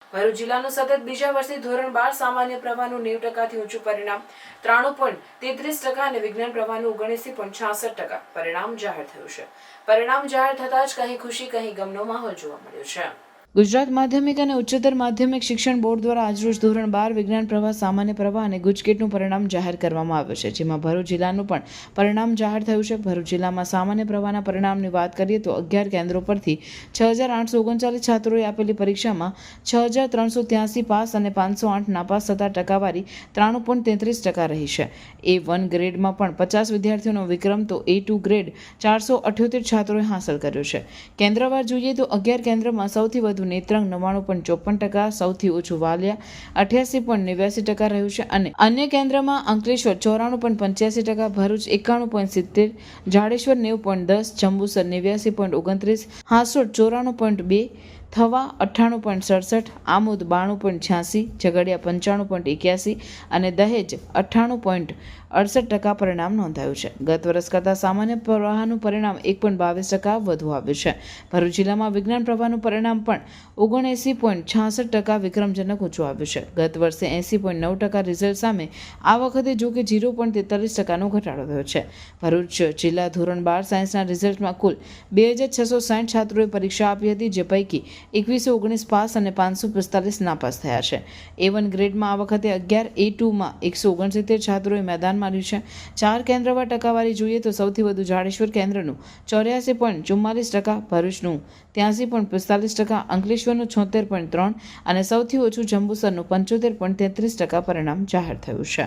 ભરૂચ જિલ્લાનું સતત બીજા વર્ષે ધોરણ 12 સામાન્ય પ્રવાહનું 90% ઊંચું પરિણામ 93.33% અને વિજ્ઞાન પ્રવાહનું 79.66% પરિણામ જાહેર થયું છે. પરિણામ જાહેર થતાં જ કહી ખુશી કહી ગમનો માહોલ જોવા મળ્યો છે. ગુજરાત માધ્યમિક અને ઉચ્ચતર માધ્યમિક શિક્ષણ બોર્ડ દ્વારા આજરોજ ધોરણ 12 વિજ્ઞાન પ્રવાહ, સામાન્ય પ્રવાહ અને ગુજકેટનું પરિણામ જાહેર કરવામાં આવ્યું છે, જેમાં ભરૂચ જિલ્લાનું પણ પરિણામ જાહેર થયું છે. ભરૂચ જિલ્લામાં સામાન્ય પ્રવાહના પરિણામની વાત કરીએ તો 11 કેન્દ્રો પરથી 6,839 છાત્રોએ આપેલી પરીક્ષામાં 6,383 પાસ અને 508 નાપાસ થતા ટકાવારી 93.33% રહી છે. A1 ગ્રેડમાં પણ 50 વિદ્યાર્થીઓનો વિક્રમ તો A2 ગ્રેડ 478 છાત્રોએ હાંસલ કર્યો છે. કેન્દ્રવાર જોઈએ તો 11 કેન્દ્રમાં સૌથી વધુ નેત્રંગ 99.54%, સૌથી ઓછું વાલિયા 88.89% રહ્યું છે અને અન્ય કેન્દ્રમાં અંકલેશ્વર 94.85%, ભરૂચ 91.70%, જાડેશ્વર 90.10%, જંબુસર 89.29%, હાંસોડ 94.2%, થવા 98.67%, આમોદ 92.86%, ઝઘડિયા 95.81% અને દહેજ 98.68% પરિણામ નોંધાયું છે. ગત વર્ષ કરતાં સામાન્ય પ્રવાહનું પરિણામ 1.22% વધુ આવ્યું છે. ભરૂચ જિલ્લામાં વિજ્ઞાન પ્રવાહનું પરિણામ પણ 79.66% વિક્રમજનક ઊંચું આવ્યું છે. ગત વર્ષે 80.9% રિઝલ્ટ સામે આ વખતે જો કે 0.43%નો ઘટાડો થયો છે. ભરૂચ જિલ્લા ધોરણ 12 સાયન્સના રિઝલ્ટમાં કુલ 2,660 છાત્રોએ પરીક્ષા આપી હતી, જે પૈકી 2119 પાસ અને 545 નાપાસ થયા છે. A1 ગ્રેડમાં આ વખતે 11, A2માં 169 છાત્રોએ મેદાનમાં રહ્યું છે. 4 કેન્દ્રવાર ટકાવારી જોઈએ તો સૌથી વધુ જાડેશ્વર કેન્દ્રનું 84.44%, ભરૂચનું 83.45%, અંકલેશ્વરનું 76.3% અને સૌથી ઓછું જંબુસરનું 75.33% પરિણામ જાહેર થયું છે.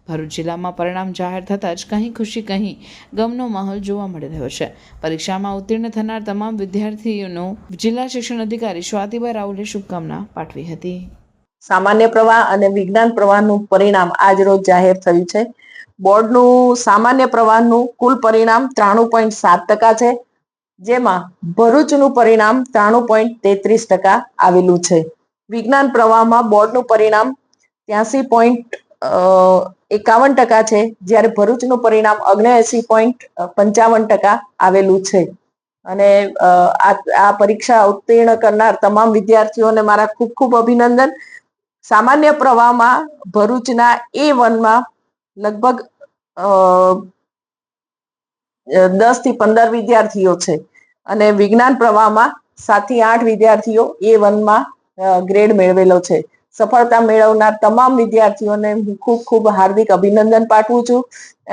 ભરૂચ જિલ્લામાં પરિણામ જાહેર થતાં જ કહી ખુશી કહી ગમનો માહોલ જોવા મળી રહ્યો છે. પરીક્ષામાં ઉત્તીર્ણ થનાર તમામ વિદ્યાર્થીઓનો જિલ્લા શિક્ષણ અધિકારી સ્વાતિબા રાઉલે શુભકામના પાઠવી હતી. સામાન્ય પ્રવાહ અને વિજ્ઞાન પ્રવાહનું પરિણામ આજ રોજ જાહેર થયું છે. બોર્ડનું સામાન્ય પ્રવાહનું કુલ પરિણામ 93.7% છે, જેમાં ભરૂચનું પરિણામ 93.33% આવેલું છે. વિજ્ઞાન પ્રવાહમાં બોર્ડનું પરિણામ 83.51% છે, જ્યારે ભરૂચનું પરિણામ 79.55% આવેલું છે. અને આ પરીક્ષા ઉત્તીર્ણ કરનાર તમામ વિદ્યાર્થીઓને મારા ખૂબ ખૂબ અભિનંદન. સામાન્ય પ્રવાહમાં ભરૂચના A1માં લગભગ 10 થી 15 વિદ્યાર્થીઓ છે અને વિજ્ઞાન પ્રવાહમાં 7 થી 8 વિદ્યાર્થીઓ A1માં ગ્રેડ મેળવેલો છે. સફળતા મેળવનાર તમામ વિદ્યાર્થીઓને હું ખૂબ ખૂબ હાર્દિક અભિનંદન પાઠવું છું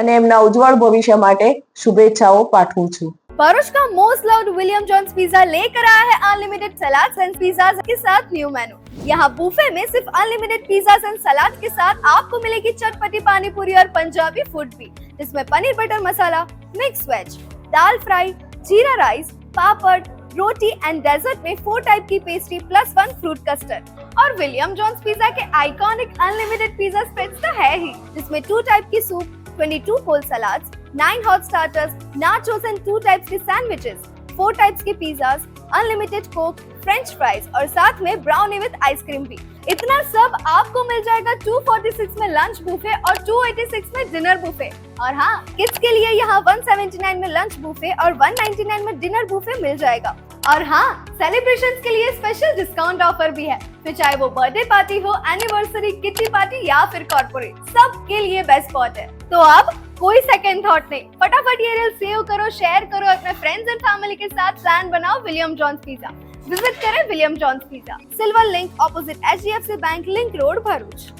અને એમના ઉજ્જવળ ભવિષ્ય માટે શુભેચ્છાઓ પાઠવું છું. भरूच का most loved William Johns pizza लेकर आया है अनलिमिटेड सलाद एंड पिज्जा के साथ न्यू मेनू। यहाँ बुफे में सिर्फ अनलिमिटेड पिज्जा एंड सलाद के साथ आपको मिलेगी चटपटी पानी पूरी और पंजाबी फूड भी, जिसमें paneer butter masala, mix veg, dal fry, jeera rice, papad, roti and dessert में 4 टाइप की पेस्ट्री प्लस 1 फ्रूट कस्टर्ड। और विलियम जॉन्स पिज्जा के आइकॉनिक अनलिमिटेड पिज्जा स्प्रेड्स तो है ही, जिसमें 2 टाइप की soup, 22 cold salads, 9 hot starters, nachos and 2 types के सैंडविचेस, 4 टाइप्स के pizzas, unlimited Coke, French fries और साथ में ब्राउनी विद आइसक्रीम भी। इतना सब आपको मिल जाएगा 246 में लंच बुफे और 286 में डिनर बुफे। और हाँ, किड्स के लिए यहाँ 179 में लंच बुफे और 199 में डिनर बुफे मिल जाएगा। और हाँ, सेलिब्रेशंस के लिए स्पेशल डिस्काउंट ऑफर भी है, फिर चाहे वो बर्थडे पार्टी हो, एनिवर्सरी, किटी पार्टी या फिर कॉर्पोरेट, सबके लिए बेस्ट स्पॉट है। तो अब कोई सेकंड थॉट नहीं, फटाफट ये रील सेव करो, शेयर करो, अपने फ्रेंड्स एंड फैमिली के साथ प्लान बनाओ विलियम जॉन्स पिज्जा। विजिट करें William Johns pizza, silver link opposite HDFC bank link road, Bharuch.